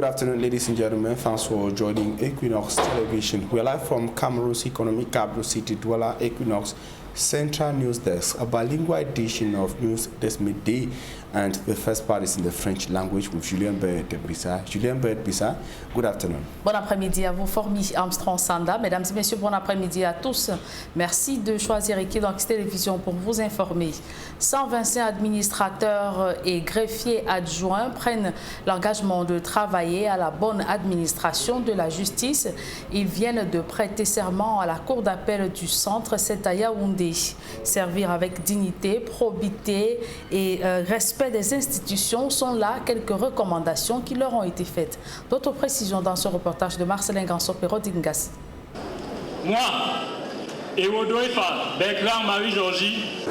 afternoon, ladies and gentlemen. Thanks for joining Equinox Television. We're live from Cameroon's economic capital city, Douala. Equinox Central News Desk, a bilingual edition of News this midday, and the first part is in the French language with Julien Bert-Brissa. Julien Bert-Brissa, good afternoon. Bon après-midi à vous, Formi Armstrong Sanda. Mesdames et messieurs, bon après-midi à tous. Merci de choisir Equinox Télévision pour vous informer. 125 administrateurs et greffiers adjoints prennent l'engagement de travailler à la bonne administration de la justice. Ils viennent de prêter serment à la Cour d'appel du centre, c'est à Yaoundé. Servir avec dignité, probité et respect des institutions sont là quelques recommandations qui leur ont été faites. D'autres précisions dans ce reportage de Marcelin Gansopero d'Ingassi. Moi, Ewodoifa, Bertrand Marie-Georgie.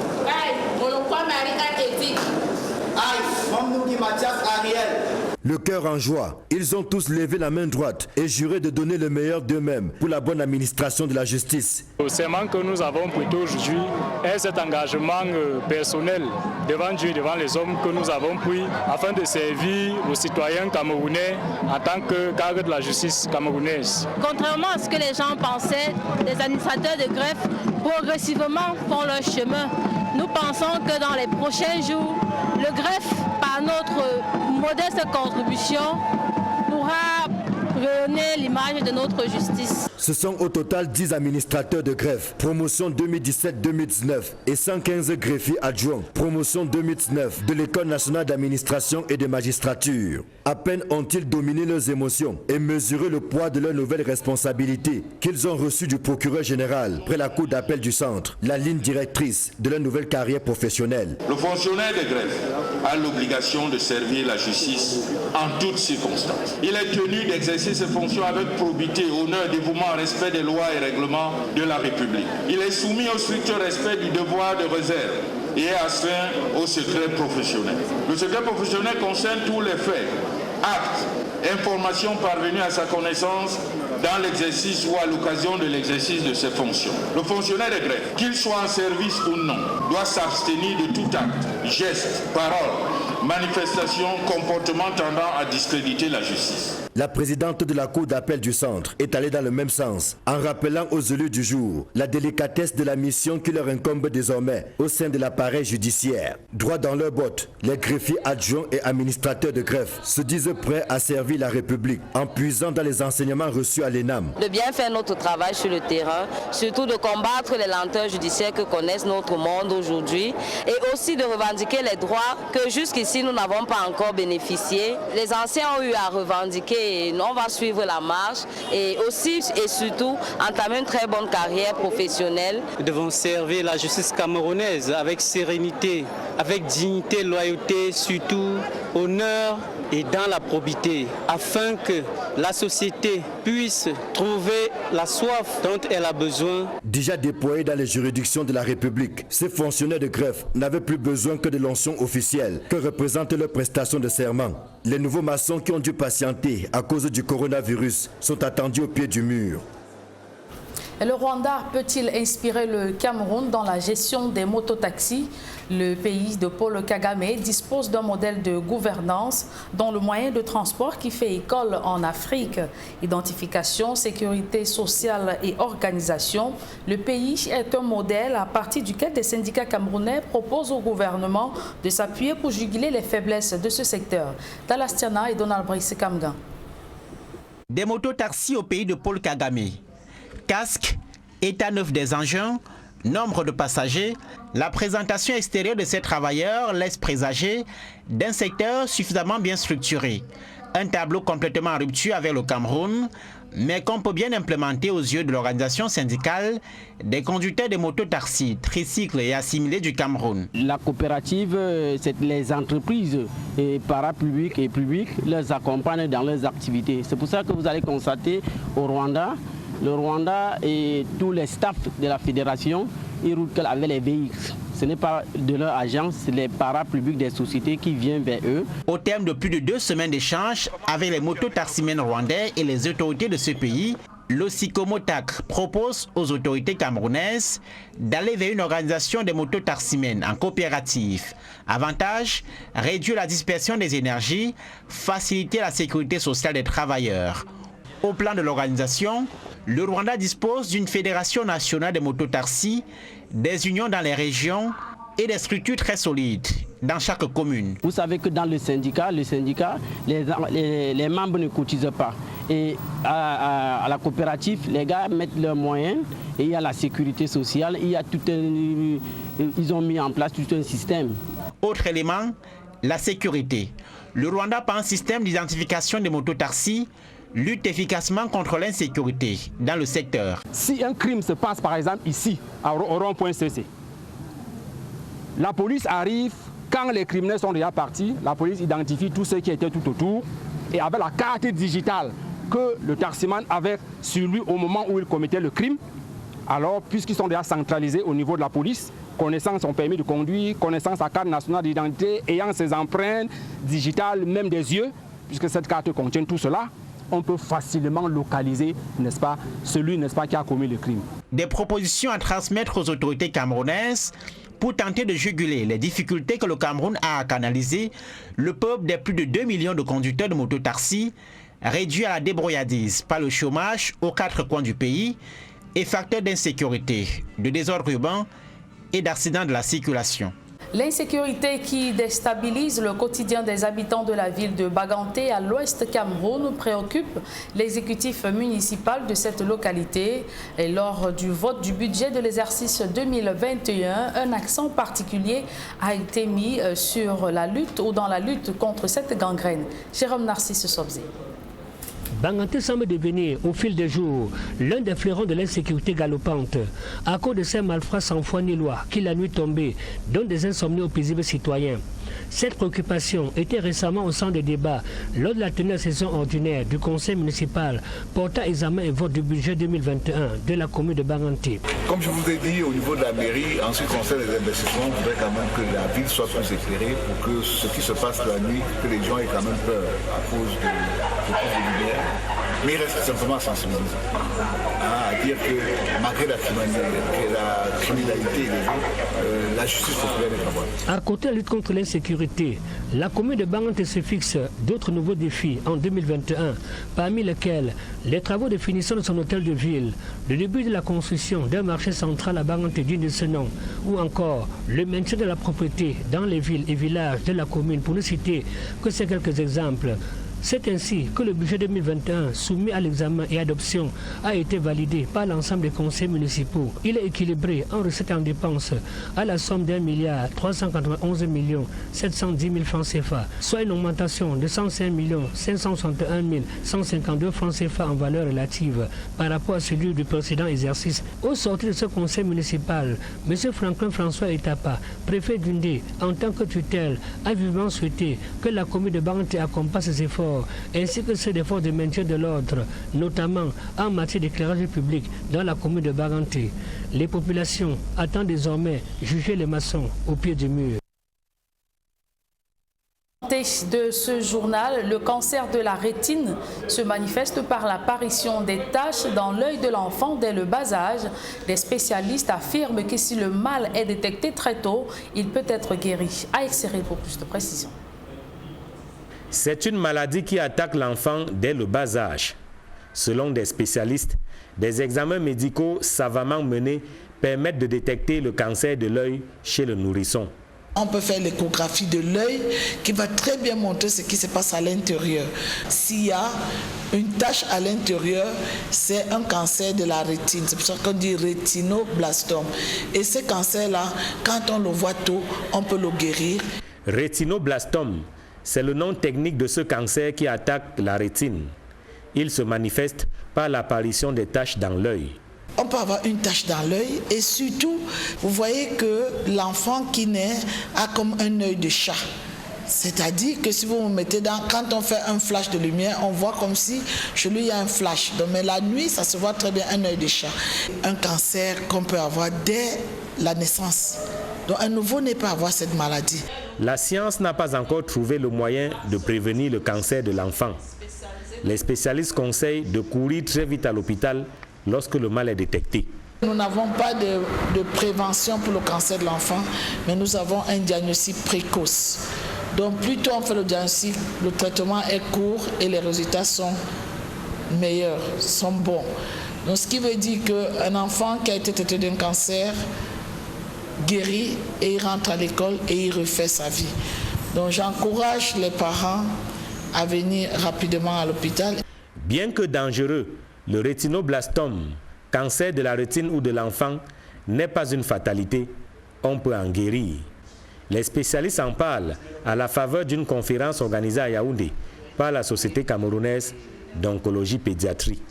Le cœur en joie, ils ont tous levé la main droite et juré de donner le meilleur d'eux-mêmes pour la bonne administration de la justice. Le serment que nous avons prêté aujourd'hui est cet engagement personnel devant Dieu, devant les hommes que nous avons pris afin de servir aux citoyens camerounais en tant que cadre de la justice camerounaise. Contrairement à ce que les gens pensaient, les administrateurs de greffe progressivement font leur chemin. Nous pensons que dans les prochains jours, le greffe, par notre modeste contribution, pourra rayonner l'image de notre justice. Ce sont au total 10 administrateurs de greffe, promotion 2017-2019, et 115 greffiers adjoints, promotion 2019, de l'École nationale d'administration et de magistrature. À peine ont-ils dominé leurs émotions et mesuré le poids de leurs nouvelles responsabilités qu'ils ont reçues du procureur général près la cour d'appel du centre, la ligne directrice de leur nouvelle carrière professionnelle. Le fonctionnaire de greffe a l'obligation de servir la justice en toutes circonstances. Il est tenu d'exercer ses fonctions avec probité, honneur, dévouement, respect des lois et règlements de la République. Il est soumis au strict respect du devoir de réserve et est astreint au secret professionnel. Le secret professionnel concerne tous les faits, actes, informations parvenues à sa connaissance dans l'exercice ou à l'occasion de l'exercice de ses fonctions. Le fonctionnaire de greffe, qu'il soit en service ou non, doit s'abstenir de tout acte, geste, parole, manifestation, comportement tendant à discréditer la justice. La présidente de la cour d'appel du centre est allée dans le même sens, en rappelant aux élus du jour la délicatesse de la mission qui leur incombe désormais au sein de l'appareil judiciaire. Droit dans leurs bottes, les greffiers adjoints et administrateurs de greffe se disent prêts à servir la République en puisant dans les enseignements reçus à l'ENAM. De bien faire notre travail sur le terrain, surtout de combattre les lenteurs judiciaires que connaissent notre monde aujourd'hui et aussi de revendiquer les droits que jusqu'ici nous n'avons pas encore bénéficiés. Les anciens ont eu à revendiquer et on va suivre la marche et aussi et surtout entamer une très bonne carrière professionnelle. Nous devons servir la justice camerounaise avec sérénité, avec dignité, loyauté, surtout honneur et dans la probité, afin que la société puisse trouver la soif dont elle a besoin. Déjà déployés dans les juridictions de la République, ces fonctionnaires de greffe n'avaient plus besoin que de l'onction officielle que représente leur prestation de serment. Les nouveaux maçons qui ont dû patienter à cause du coronavirus sont attendus au pied du mur. Et le Rwanda peut-il inspirer le Cameroun dans la gestion des mototaxis? Le pays de Paul Kagame dispose d'un modèle de gouvernance dont le moyen de transport qui fait école en Afrique. Identification, sécurité sociale et organisation. Le pays est un modèle à partir duquel des syndicats camerounais proposent au gouvernement de s'appuyer pour juguler les faiblesses de ce secteur. Dalastiana et Donald Brice Kamgan. Des mototaxis au pays de Paul Kagame. Casque, état neuf des engins, nombre de passagers, la présentation extérieure de ces travailleurs laisse présager d'un secteur suffisamment bien structuré. Un tableau complètement en rupture avec le Cameroun, mais qu'on peut bien implémenter aux yeux de l'organisation syndicale des conducteurs de mototaxis, tricycles et assimilés du Cameroun. La coopérative, c'est les entreprises parapubliques et publiques les accompagnent dans leurs activités. C'est pour ça que vous allez constater au Rwanda, le Rwanda et tous les staffs de la fédération, ils roulent avec les véhicules. Ce n'est pas de leur agence, c'est les parapublics des sociétés qui viennent vers eux. Au terme de plus de 2 semaines d'échanges avec les mototaximens rwandais et les autorités de ce pays, l'Osikomotac propose aux autorités camerounaises d'aller vers une organisation des mototaximens en coopérative. Avantage, réduire la dispersion des énergies, faciliter la sécurité sociale des travailleurs. Au plan de l'organisation, le Rwanda dispose d'une fédération nationale des mototaxis, des unions dans les régions et des structures très solides dans chaque commune. Vous savez que dans le syndicat, les membres ne cotisent pas. Et à la coopérative, les gars mettent leurs moyens et il y a la sécurité sociale, ils ont mis en place tout un système. Autre élément, la sécurité. Le Rwanda, par un système d'identification des mototaxis, lutte efficacement contre l'insécurité dans le secteur. Si un crime se passe par exemple ici, au rond-point CC, la police arrive, quand les criminels sont déjà partis, la police identifie tous ceux qui étaient tout autour et avec la carte digitale que le taximan avait sur lui au moment où il commettait le crime, alors puisqu'ils sont déjà centralisés au niveau de la police, connaissant son permis de conduire, connaissant sa carte nationale d'identité, ayant ses empreintes digitales, même des yeux, puisque cette carte contient tout cela, on peut facilement localiser, n'est-ce pas, celui, n'est-ce pas, qui a commis le crime. Des propositions à transmettre aux autorités camerounaises pour tenter de juguler les difficultés que le Cameroun a à canaliser le peuple des plus de 2 millions de conducteurs de mototaxis, réduit à la débrouillardise par le chômage aux 4 coins du pays et facteur d'insécurité, de désordre urbain et d'accidents de la circulation. L'insécurité qui déstabilise le quotidien des habitants de la ville de Baganté à l'ouest Cameroun préoccupe l'exécutif municipal de cette localité. Et lors du vote du budget de l'exercice 2021, un accent particulier a été mis sur la lutte ou dans la lutte contre cette gangrène. Jérôme Narcisse Sobzé. Baganté semble devenir, au fil des jours, l'un des fleurons de l'insécurité galopante, à cause de ces malfrats sans foi ni loi qui, la nuit tombée, donnent des insomnies aux paisibles citoyens. Cette préoccupation était récemment au centre des débats lors de la tenue de la session ordinaire du conseil municipal portant examen et vote du budget 2021 de la commune de Baganté. Comme je vous ai dit, au niveau de la mairie, en ce qui concerne les investissements, on voudrait quand même que la ville soit plus éclairée pour que ce qui se passe la nuit, que les gens aient quand même peur à cause de lumière. Mais il reste simplement sensibilisé. À dire que malgré la criminalité et les autres, la justice populaire est favable. À côté de la lutte contre l'insécurité, la commune de Baganté se fixe d'autres nouveaux défis en 2021, parmi lesquels les travaux de finition de son hôtel de ville, le début de la construction d'un marché central à Baganté digne de ce nom, ou encore le maintien de la propriété dans les villes et villages de la commune, pour ne citer que ces quelques exemples. C'est ainsi que le budget 2021 soumis à l'examen et adoption a été validé par l'ensemble des conseils municipaux. Il est équilibré en recettes et en dépenses à la somme d'1 391 710 000 francs CFA, soit une augmentation de 105 561 152 francs CFA en valeur relative par rapport à celui du précédent exercice. Au sortir de ce conseil municipal, M. Franklin François Etapa, préfet d'Undé, en tant que tutelle, a vivement souhaité que la commune de Baganté accompagne ses efforts ainsi que ceux d'efforts de maintien de l'ordre, notamment en matière d'éclairage public dans la commune de Baganté. Les populations attendent désormais juger les maçons au pied du mur. De ce journal, le cancer de la rétine se manifeste par l'apparition des taches dans l'œil de l'enfant dès le bas âge. Les spécialistes affirment que si le mal est détecté très tôt, il peut être guéri. À exérer pour plus de précision. C'est une maladie qui attaque l'enfant dès le bas âge. Selon des spécialistes, des examens médicaux savamment menés permettent de détecter le cancer de l'œil chez le nourrisson. On peut faire l'échographie de l'œil qui va très bien montrer ce qui se passe à l'intérieur. S'il y a une tache à l'intérieur, c'est un cancer de la rétine. C'est pour ça qu'on dit rétinoblastome. Et ce cancer-là, quand on le voit tôt, on peut le guérir. Rétinoblastome, c'est le nom technique de ce cancer qui attaque la rétine. Il se manifeste par l'apparition des taches dans l'œil. On peut avoir une tache dans l'œil et surtout, vous voyez que l'enfant qui naît a comme un œil de chat. C'est-à-dire que si vous vous mettez quand on fait un flash de lumière, on voit comme si chez lui il y a un flash. Donc, mais la nuit, ça se voit très bien, un œil de chat. Un cancer qu'on peut avoir dès la naissance. Donc un nouveau-né peut avoir cette maladie. La science n'a pas encore trouvé le moyen de prévenir le cancer de l'enfant. Les spécialistes conseillent de courir très vite à l'hôpital lorsque le mal est détecté. Nous n'avons pas de prévention pour le cancer de l'enfant, mais nous avons un diagnostic précoce. Donc plus tôt on fait le diagnostic, le traitement est court et les résultats sont meilleurs, sont bons. Donc ce qui veut dire qu'un enfant qui a été traité d'un cancer guérit et il rentre à l'école et il refait sa vie. Donc j'encourage les parents à venir rapidement à l'hôpital. Bien que dangereux, le rétinoblastome, cancer de la rétine ou de l'enfant, n'est pas une fatalité. On peut en guérir. Les spécialistes en parlent à la faveur d'une conférence organisée à Yaoundé par la Société camerounaise d'oncologie pédiatrie.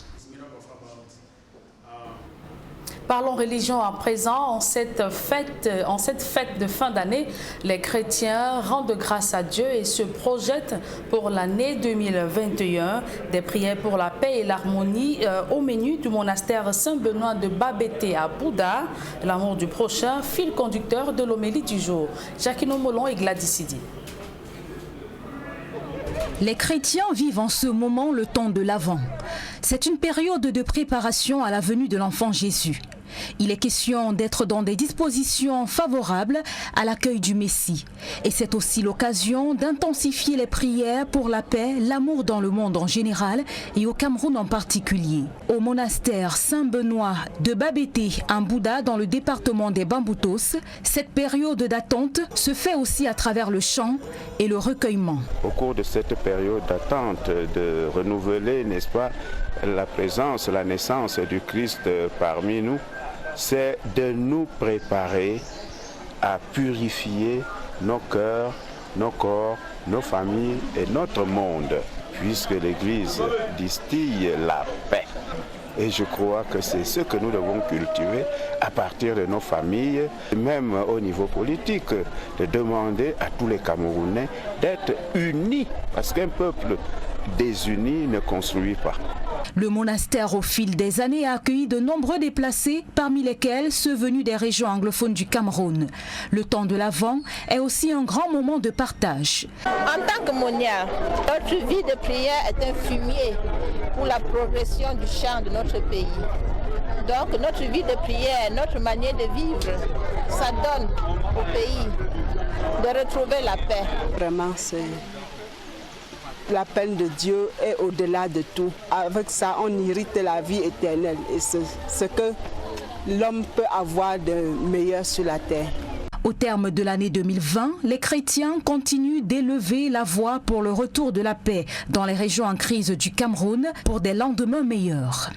Parlons religion à présent. En cette fête de fin d'année, les chrétiens rendent grâce à Dieu et se projettent pour l'année 2021. Des prières pour la paix et l'harmonie au menu du monastère Saint-Benoît de Babété à Bouddha. L'amour du prochain, fil conducteur de l'homélie du jour. Jacquino Molon et Gladys Sidi. Les chrétiens vivent en ce moment le temps de l'Avent. C'est une période de préparation à la venue de l'enfant Jésus. Il est question d'être dans des dispositions favorables à l'accueil du Messie. Et c'est aussi l'occasion d'intensifier les prières pour la paix, l'amour dans le monde en général et au Cameroun en particulier. Au monastère Saint-Benoît de Babété, un Bouddha dans le département des Bamboutos, cette période d'attente se fait aussi à travers le chant et le recueillement. Au cours de cette période d'attente, de renouveler, n'est-ce pas, la présence, la naissance du Christ parmi nous, c'est de nous préparer à purifier nos cœurs, nos corps, nos familles et notre monde, puisque l'Église distille la paix. Et je crois que c'est ce que nous devons cultiver à partir de nos familles, même au niveau politique, de demander à tous les Camerounais d'être unis, parce qu'un peuple désuni ne construit pas. Le monastère, au fil des années, a accueilli de nombreux déplacés, parmi lesquels ceux venus des régions anglophones du Cameroun. Le temps de l'Avent est aussi un grand moment de partage. En tant que monial, notre vie de prière est un fumier pour la progression du chant de notre pays. Donc notre vie de prière, notre manière de vivre, ça donne au pays de retrouver la paix. Vraiment, c'est... La peine de Dieu est au-delà de tout. Avec ça, on hérite la vie éternelle. Et c'est ce que l'homme peut avoir de meilleur sur la terre. Au terme de l'année 2020, les chrétiens continuent d'élever la voix pour le retour de la paix dans les régions en crise du Cameroun pour des lendemains meilleurs.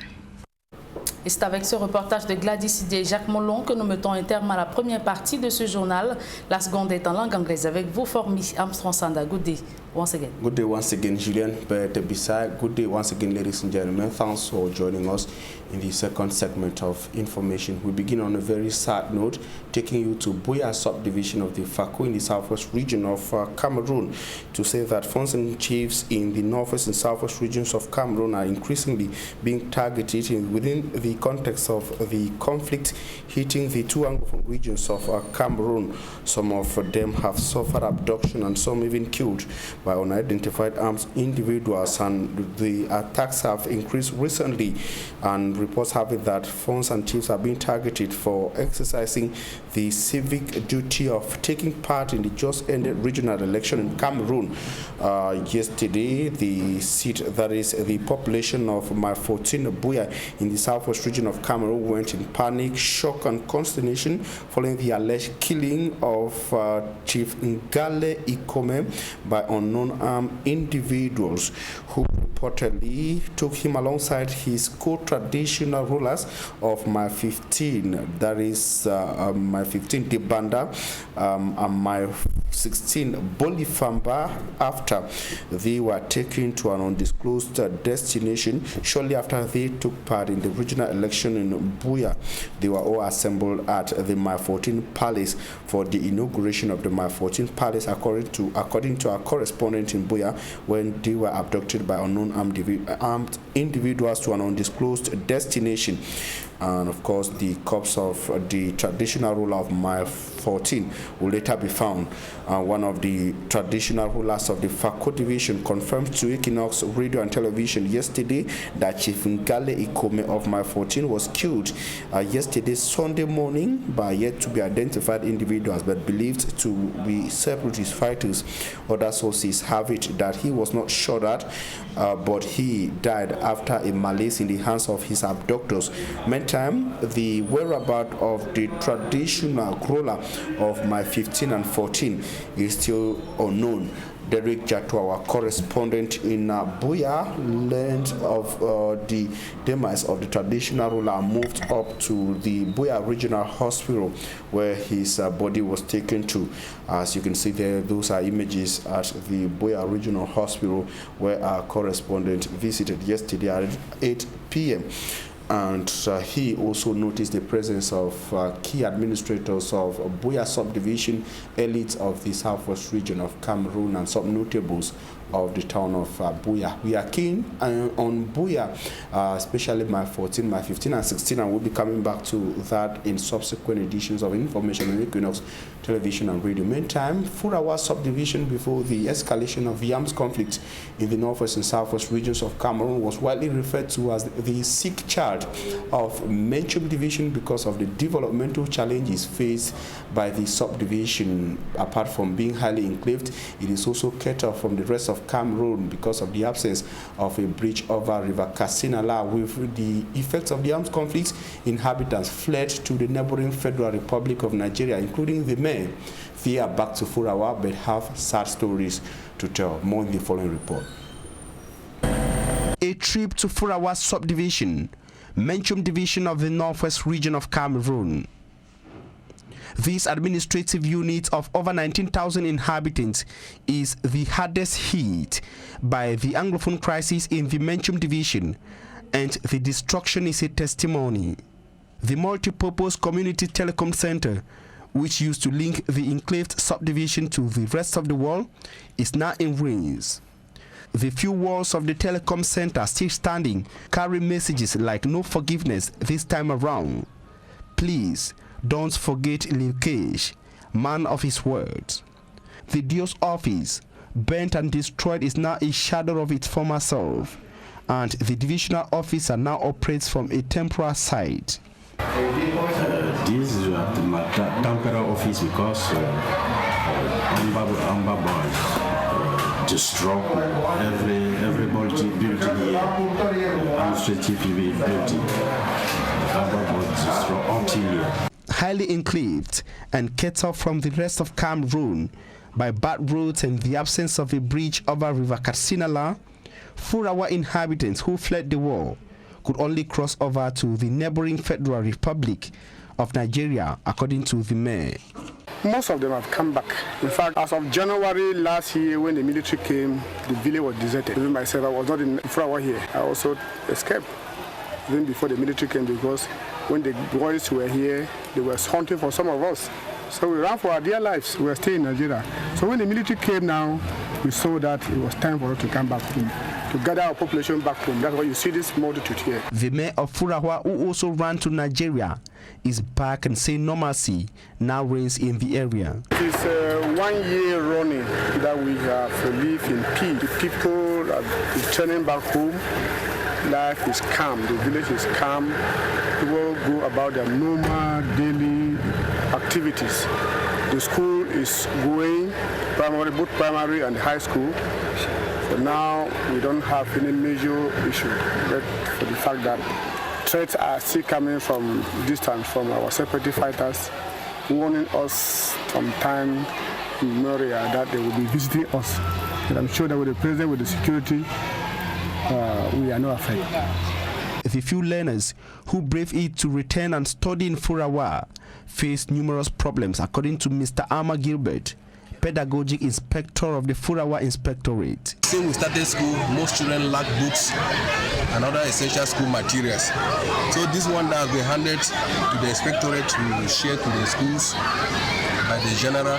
Et c'est avec ce reportage de Gladys Sidi et Jacques Molon que nous mettons un terme à la première partie de ce journal. La seconde est en langue anglaise avec vous, Formi Armstrong Sanda. Good day once again. Good day once again, Julian. Good day once again, ladies and gentlemen. Thanks for joining us in the second segment of information. We begin on a very sad note, taking you to Buea subdivision of the Faku in the southwest region of Cameroon, to say that foncing chiefs in the northwest and southwest regions of Cameroon are increasingly being targeted within the context of the conflict hitting the two Anglophone regions of Cameroon. Some of them have suffered abduction and some even killed by unidentified armed individuals, and the attacks have increased recently, and reports have it that phones and chiefs are being targeted for exercising the civic duty of taking part in the just ended regional election in Cameroon. Yesterday, the seat, that is the population of Mafotine Buea in the southwest region of Cameroon, went in panic, shock and consternation following the alleged killing of Chief Ngale Ikome by unknown armed individuals who reportedly took him alongside his co-traditional rulers of My 15, that is My 15 Dibanda and My 16 Bolifamba after they were taken to an undisclosed destination shortly after they took part in the regional election in Buea. They were all assembled at the Mile 14 Palace for the inauguration of the Mile 14 Palace, according to our correspondent in Buea, when they were abducted by unknown armed individuals to an undisclosed destination. And of course, the corpse of the traditional ruler of Mile 14 will later be found. One of the traditional rulers of the Fako division confirmed to Equinox Radio and Television yesterday that Chief Ngale Ikome of Mile 14 was killed yesterday Sunday morning by yet to be identified individuals, but believed to be separatist fighters. Other sources have it that he was not shot at, but he died after a malaise in the hands of his abductors. Meantime, the whereabouts of the traditional ruler of Mile 15 and 14 is still unknown. Derek Jato, our correspondent in Buea, learned of the demise of the traditional ruler, moved up to the Buea Regional Hospital where his body was taken to. As you can see there, those are images at the Buea Regional Hospital where our correspondent visited yesterday at 8 p.m. And he also noticed the presence of key administrators of Buea subdivision, elites of the southwest region of Cameroon, and some notables of the town of Buea. We are keen on Buea, especially Mile 14, Mile 15 and 16, and we'll be coming back to that in subsequent editions of Information on Equinox Television and Radio. Meantime, Furawa subdivision, before the escalation of the arms conflict in the northwest and southwest regions of Cameroon, was widely referred to as the sick child of Menchum division because of the developmental challenges faced by the subdivision. Apart from being highly enclaved, it is also cut off from the rest of Cameroon because of the absence of a bridge over River Kassinala. With the effects of the armed conflicts, inhabitants fled to the neighboring Federal Republic of Nigeria, including the men. They are back to Furawa but have sad stories to tell. More in the following report. A trip to Furawa subdivision, Menchum division of the northwest region of Cameroon. This administrative unit of over 19,000 inhabitants is the hardest hit by the Anglophone crisis in the Menchum division, and the destruction is a testimony. The multi-purpose community telecom center, which used to link the enclaved subdivision to the rest of the world, is now in ruins. The few walls of the telecom center still standing carry messages like "No forgiveness this time around." Please don't forget Lilkesh, man of his words. The Dios office, burnt and destroyed, is now a shadow of its former self, and the divisional officer now operates from a temporary site. This is my temporary office because Amba boys destroy every building here, administrative building. Amba boys destroy until here. Highly enclaved and cut off from the rest of Cameroon by bad roads and the absence of a bridge over River Kassinala, Furawa inhabitants who fled the war could only cross over to the neighboring Federal Republic of Nigeria, according to the mayor. Most of them have come back. In fact, as of January last year, when the military came, the village was deserted. Even myself, I was not in Furawa here. I also escaped even before the military came, because when the boys were here, they were hunting for some of us. So we ran for our dear lives. We were still in Nigeria. So when the military came now, we saw that it was time for us to come back home, to gather our population back home. That's why you see this multitude here. The mayor of Furawa, who also ran to Nigeria, is back and saying normalcy now reigns in the area. It is 1 year running that we have lived in peace. The people are returning back home. Life is calm. The village is calm. People go about their normal daily activities. The school is going, both primary and high school. So now we don't have any major issue, but for the fact that threats are still coming from distance from our separatist fighters, warning us from time immemorial that they will be visiting us. And I'm sure that with the president, with the security, we are not afraid. The few learners who brave it to return and study in Furawa face numerous problems, according to Mr. Ama Gilbert, pedagogic inspector of the Furawa Inspectorate. Since we started school, most children lack books and other essential school materials. So this one that has been handed to the inspectorate to share to the schools by the general.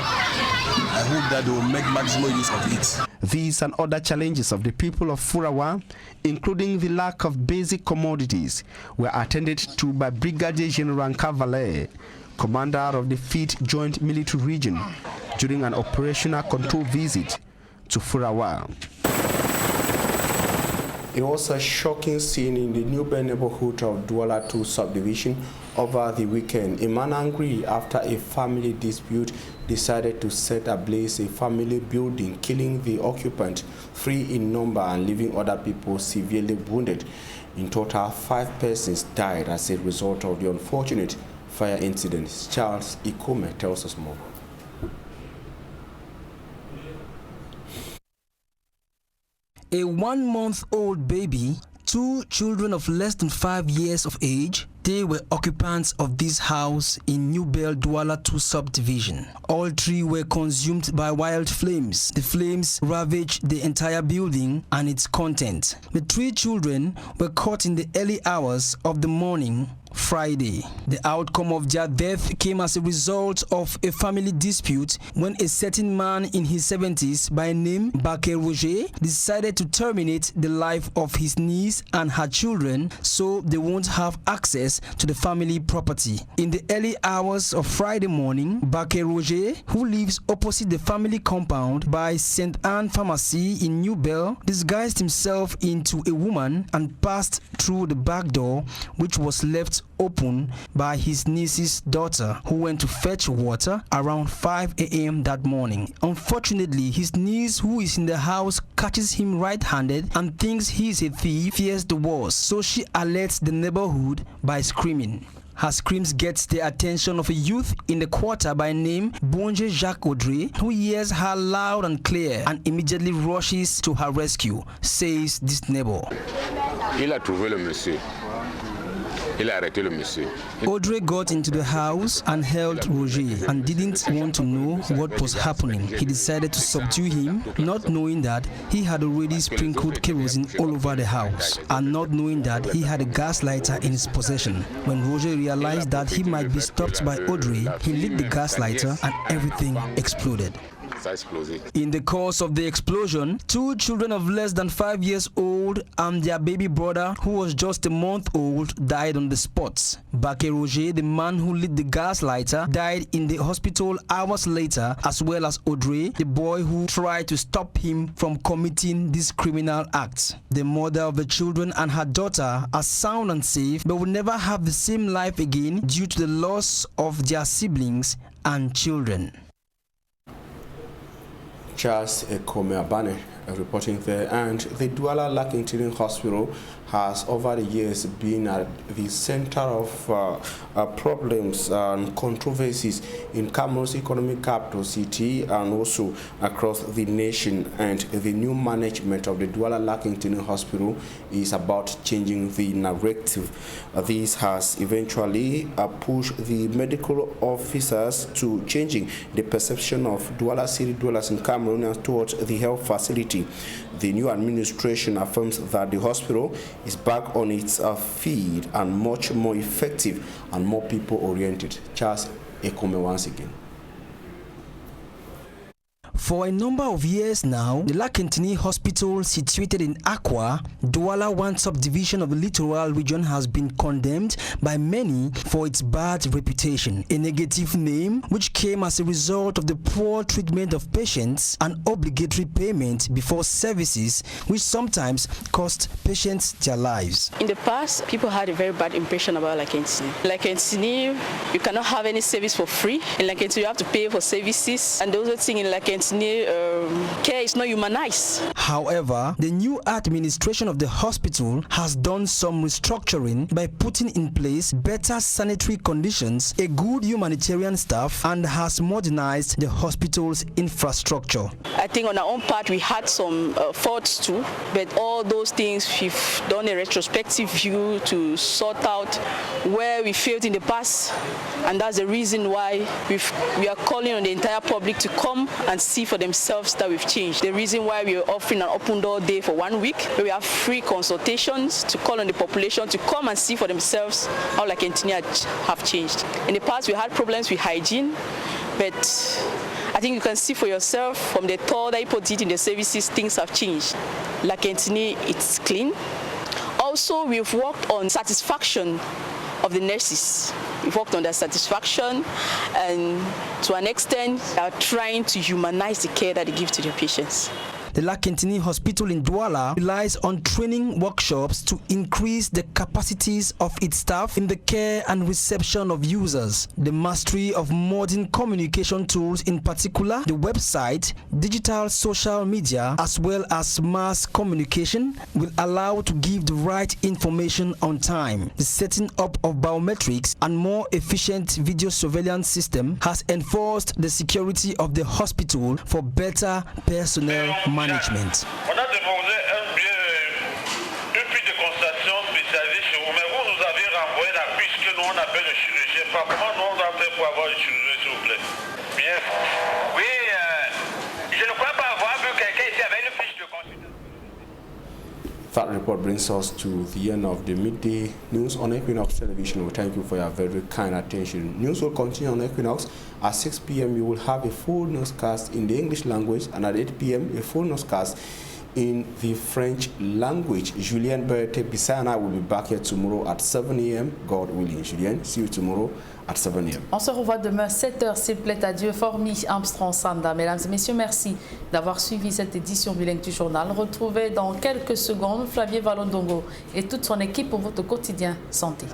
I hope that they will make maximum use of it. These and other challenges of the people of Furawa, including the lack of basic commodities, were attended to by Brigadier General Cavalier, commander of the 5th Joint Military Region, during an operational control visit to Furawa. It was a shocking scene in the Newbell neighborhood of Douala 2 subdivision over the weekend. A man angry after a family dispute decided to set ablaze a family building, killing the occupant, 3 in number, and leaving other people severely wounded. In total, 5 persons died as a result of the unfortunate fire incident. Charles Ikome tells us more. A 1-month-old baby, 2 children of less than 5 years of age, they were occupants of this house in Newbell Douala 2 subdivision. All 3 were consumed by wild flames. The flames ravaged the entire building and its content. The 3 children were caught in the early hours of the morning Friday. The outcome of their death came as a result of a family dispute when a certain man in his 70s by name Baké Roger decided to terminate the life of his niece and her children so they won't have access to the family property. In the early hours of Friday morning, Baké Roger, who lives opposite the family compound by St. Anne Pharmacy in Newbell, disguised himself into a woman and passed through the back door, which was left open by his niece's daughter, who went to fetch water around 5 a.m. that morning. Unfortunately, his niece, who is in the house, catches him right-handed and thinks he is a thief, fears the worst, so she alerts the neighborhood by screaming. Her screams gets the attention of a youth in the quarter by name Bonje Jacques Audrey, who hears her loud and clear and immediately rushes to her rescue, says this neighbor. Il a trouvé le monsieur. Il a arrêté le monsieur. Audrey got into the house and held Roger and didn't want to know what was happening. He decided to subdue him, not knowing that he had already sprinkled kerosene all over the house and not knowing that he had a gas lighter in his possession. When Roger realized that he might be stopped by Audrey, he lit the gas lighter and everything exploded. In the course of the explosion, 2 children of less than 5 years old and their baby brother, who was just a month old, died on the spot. Baké Roger, the man who lit the gas lighter, died in the hospital hours later, as well as Audrey, the boy who tried to stop him from committing this criminal act. The mother of the children and her daughter are sound and safe, but will never have the same life again due to the loss of their siblings and children. Charles Ikome reporting there. And the Douala Lakintini Hospital has over the years been at the center of problems and controversies in Cameroon's economic capital city and also across the nation. And the new management of the Douala Lakintini Hospital is about changing the narrative. This has eventually pushed the medical officers to changing the perception of Douala city dwellers in Cameroon towards the health facility. The new administration affirms that the hospital is back on its feet and much more effective and more people-oriented. Charles Ikome once again. For a number of years now, the Lakintini Hospital, situated in Akwa, Douala 1 subdivision of the Littoral region, has been condemned by many for its bad reputation, a negative name which came as a result of the poor treatment of patients and obligatory payment before services, which sometimes cost patients their lives. In the past, people had a very bad impression about Lakintini. Lakintini, you cannot have any service for free. In Lakintini, you have to pay for services, and those are things in Lakintini care is not humanized. However, the new administration of the hospital has done some restructuring by putting in place better sanitary conditions, a good humanitarian staff, and has modernized the hospital's infrastructure. I think on our own part we had some faults too, but all those things we've done a retrospective view to sort out where we failed in the past, and that's the reason why we are calling on the entire public to come and see for themselves that we've changed. The reason why we are offering an open door day for 1 week, where we have free consultations to call on the population to come and see for themselves how Lakentini have changed. In the past we had problems with hygiene, but I think you can see for yourself from the tour that people did in the services, things have changed. Lakentini, it's clean. Also, we've worked on satisfaction of the nurses. We've worked on their satisfaction, and to an extent are trying to humanize the care that they give to their patients. The Lakentini Hospital in Douala relies on training workshops to increase the capacities of its staff in the care and reception of users. The mastery of modern communication tools, in particular the website, digital social media, as well as mass communication, will allow to give the right information on time. The setting up of biometrics and more efficient video surveillance system has enforced the security of the hospital for better personnel management. On a demandé une puce de constatation spécialisée chez vous, mais vous nous avez renvoyé la puce que nous on appelle le chirurgien. Comment nous on doit faire pour avoir le chirurgien, s'il vous plaît? Bien. Oui, je ne crois pas avoir vu quelqu'un ici avec une fiche de consultation. That report brings us to the end of the midday news on Equinox Television. We thank you for your very kind attention. News will continue on Equinox. At 6 p.m. you will have a full newscast in the English language, and at 8 p.m. a full newscast in the French language. Julien Berthe-Bissay and I will be back here tomorrow at 7 a.m. God willing. Julien, see you tomorrow at 7 a.m. On se revoit demain 7h, s'il plaît à Dieu. Formi Armstrong Sanda. Mesdames et messieurs, merci d'avoir suivi cette édition bilingue du journal. Retrouvez dans quelques secondes Flavie Valondongo et toute son équipe pour votre quotidien santé.